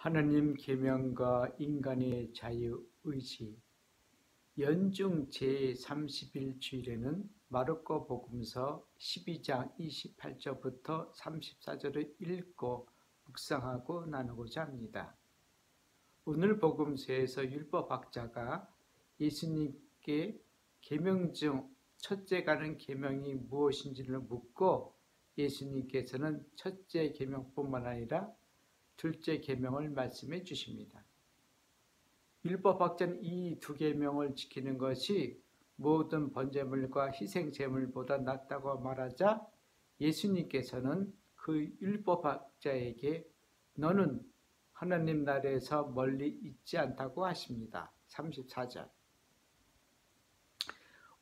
하느님 계명과 인간의 자유의지 연중 제31주일에는 마르코 복음서 12장 28절부터 34절을 읽고 묵상하고 나누고자 합니다. 오늘 복음서에서 율법학자가 예수님께 계명 중 첫째가는 계명이 무엇인지를 묻고 예수님께서는 첫째 계명뿐만 아니라 둘째 계명을 말씀해 주십니다. 율법학자는 이 두 계명을 지키는 것이 모든 번제물과 희생제물보다 낫다고 말하자 예수님께서는 그 율법학자에게 너는 하나님 나라에서 멀리 있지 않다고 하십니다. 34절.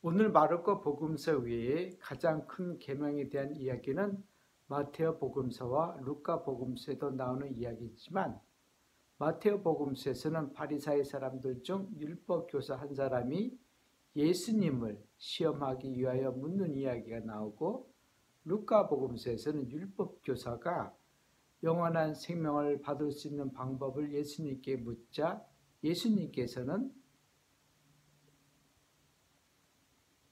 오늘 마르코 복음서 외에 가장 큰 계명에 대한 이야기는 마테오 복음서와 루카 복음서에도 나오는 이야기이지만 마테오 복음서에서는 바리사의 사람들 중 율법 교사 한 사람이 예수님을 시험하기 위하여 묻는 이야기가 나오고 루카 복음서에서는 율법 교사가 영원한 생명을 받을 수 있는 방법을 예수님께 묻자 예수님께서는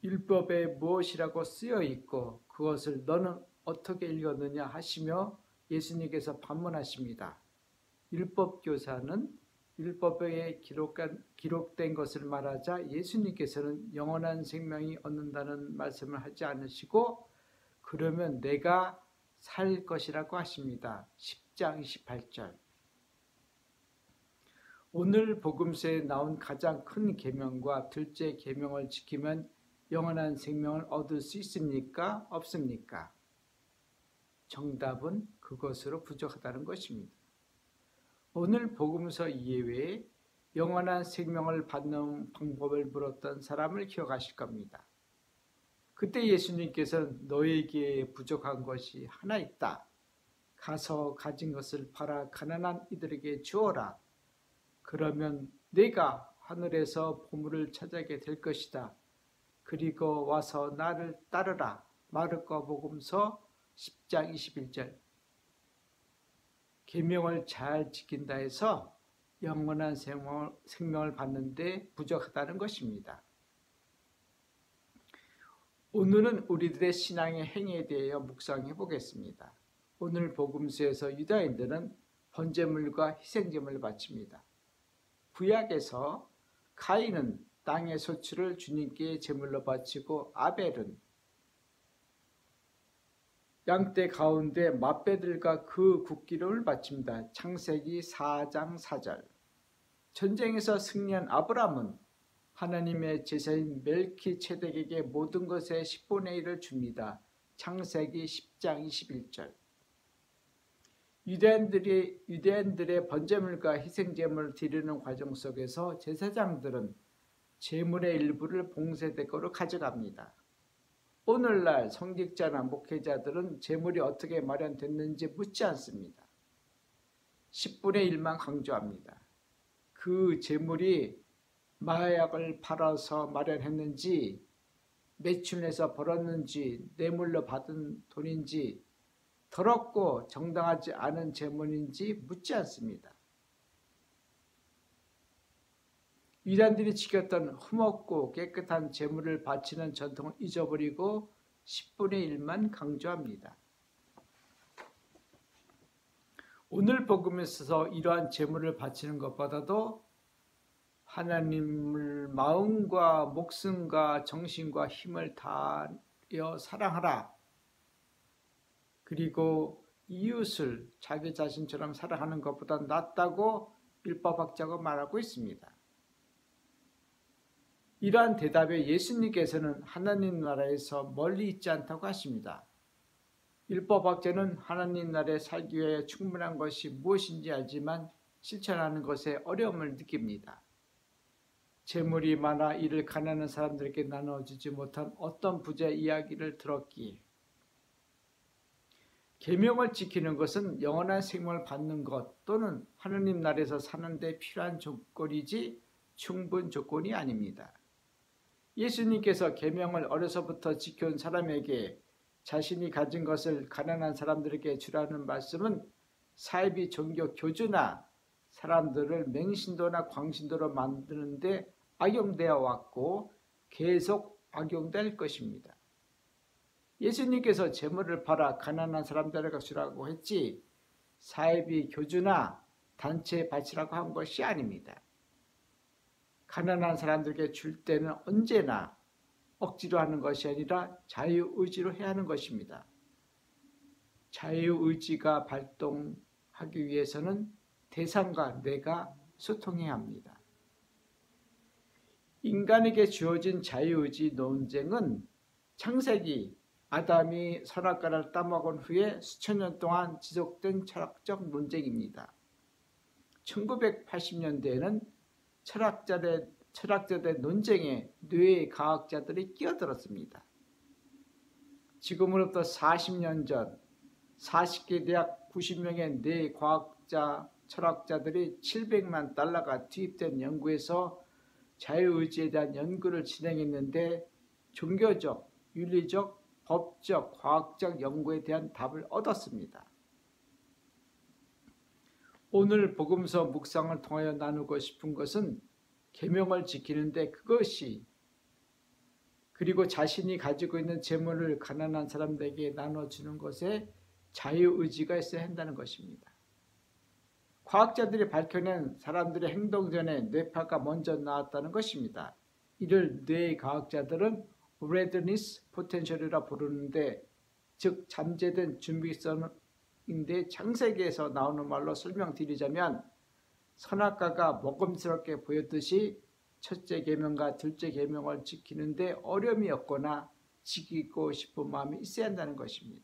율법에 무엇이라고 쓰여 있고 그것을 너는 어떻게 읽었느냐 하시며 예수님께서 반문하십니다. 율법교사는 율법에 기록된 것을 말하자 예수님께서는 영원한 생명이 얻는다는 말씀을 하지 않으시고 그러면 내가 살 것이라고 하십니다. 10장 28절. 오늘 복음서에 나온 가장 큰 계명과 둘째 계명을 지키면 영원한 생명을 얻을 수 있습니까? 없습니까? 정답은 그것으로 부족하다는 것입니다. 오늘 복음서 이외에 영원한 생명을 받는 방법을 물었던 사람을 기억하실 겁니다. 그때 예수님께서는 너에게 부족한 것이 하나 있다. 가서 가진 것을 팔아 가난한 이들에게 주어라. 그러면 내가 하늘에서 보물을 찾게 될 것이다. 그리고 와서 나를 따르라. 마르코 복음서 10장 21절. 계명을 잘 지킨다 해서 영원한 생명을 받는데 부족하다는 것입니다. 오늘은 우리들의 신앙의 행위에 대하여 묵상해 보겠습니다. 오늘 복음서에서 유다인들은 번제물과 희생제물을 바칩니다. 구약에서 가인은 땅의 소출을 주님께 제물로 바치고 아벨은 양떼 가운데 맏배들과 그 국기름을 바칩니다. 창세기 4장 4절. 전쟁에서 승리한 아브라함은 하나님의 제사인 멜키체덱에게 모든 것의 10분의 1을 줍니다. 창세기 10장 21절. 유대인들의 번제물과 희생제물을 드리는 과정 속에서 제사장들은 제물의 일부를 봉쇄대가로 가져갑니다. 오늘날 성직자나 목회자들은 제물이 어떻게 마련됐는지 묻지 않습니다. 10분의 1만 강조합니다. 그 제물이 마약을 팔아서 마련했는지 매출내서 벌었는지 뇌물로 받은 돈인지 더럽고 정당하지 않은 제물인지 묻지 않습니다. 유대인들이 지켰던 흠없고 깨끗한 제물을 바치는 전통을 잊어버리고 10분의 1만 강조합니다. 오늘 복음에서 이러한 제물을 바치는 것보다도 하나님을 마음과 목숨과 정신과 힘을 다하여 사랑하라. 그리고 이웃을 자기 자신처럼 사랑하는 것보다 낫다고 율법학자가 말하고 있습니다. 이러한 대답에 예수님께서는 하나님 나라에서 멀리 있지 않다고 하십니다. 율법학자는 하나님 나라에 살기 위해 충분한 것이 무엇인지 알지만 실천하는 것에 어려움을 느낍니다. 재물이 많아 이를 가난한 사람들에게 나눠주지 못한 어떤 부자의 이야기를 들었기에 계명을 지키는 것은 영원한 생명을 받는 것 또는 하나님 나라에서 사는 데 필요한 조건이지 충분 조건이 아닙니다. 예수님께서 계명을 어려서부터 지켜온 사람에게 자신이 가진 것을 가난한 사람들에게 주라는 말씀은 사이비 종교 교주나 사람들을 맹신도나 광신도로 만드는데 악용되어 왔고 계속 악용될 것입니다. 예수님께서 재물을 팔아 가난한 사람들에게 주라고 했지 사이비 교주나 단체에 바치라고 한 것이 아닙니다. 가난한 사람들에게 줄 때는 언제나 억지로 하는 것이 아니라 자유의지로 해야 하는 것입니다. 자유의지가 발동하기 위해서는 대상과 뇌가 소통해야 합니다. 인간에게 주어진 자유의지 논쟁은 창세기 아담이 선악과를 따먹은 후에 수천 년 동안 지속된 철학적 논쟁입니다. 1980년대에는 철학자들의 논쟁에 뇌과학자들이 끼어들었습니다. 지금으로부터 40년 전 40개 대학 90명의 뇌과학자, 철학자들이 700만 달러가 투입된 연구에서 자유의지에 대한 연구를 진행했는데 종교적, 윤리적, 법적, 과학적 연구에 대한 답을 얻었습니다. 오늘 복음서 묵상을 통하여 나누고 싶은 것은 계명을 지키는데 그것이 그리고 자신이 가지고 있는 재물을 가난한 사람들에게 나눠주는 것에 자유의지가 있어야 한다는 것입니다. 과학자들이 밝혀낸 사람들의 행동 전에 뇌파가 먼저 나왔다는 것입니다. 이를 뇌과학자들은 readiness potential이라 부르는데 즉 잠재된 준비성인데 창세기에서 나오는 말로 설명드리자면 선악과가 먹음스럽게 보였듯이 첫째 계명과 둘째 계명을 지키는데 어려움이 없거나 지키고 싶은 마음이 있어야 한다는 것입니다.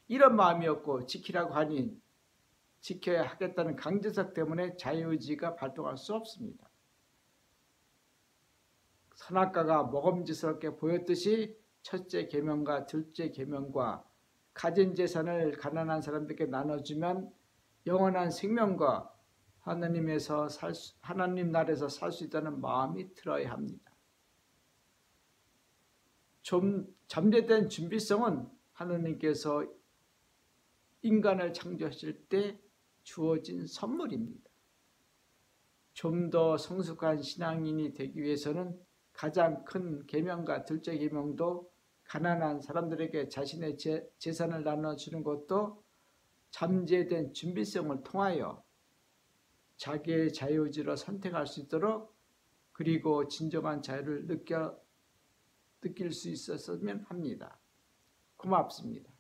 이런 마음이 없고 지키라고 하니 지켜야 하겠다는 강제성 때문에 자유의지가 발동할 수 없습니다. 선악과가 먹음직스럽게 보였듯이 첫째 계명과 둘째 계명과 가진 재산을 가난한 사람들에게 나눠주면 영원한 생명과 하나님 나라에서 살 수 있다는 마음이 들어야 합니다. 좀 잠재된 준비성은 하나님께서 인간을 창조하실 때 주어진 선물입니다. 좀 더 성숙한 신앙인이 되기 위해서는 가장 큰 계명과 둘째 계명도 가난한 사람들에게 자신의 재산을 나눠주는 것도 잠재된 준비성을 통하여 자기의 자유의지로 선택할 수 있도록 그리고 진정한 자유를 느낄 수 있었으면 합니다. 고맙습니다.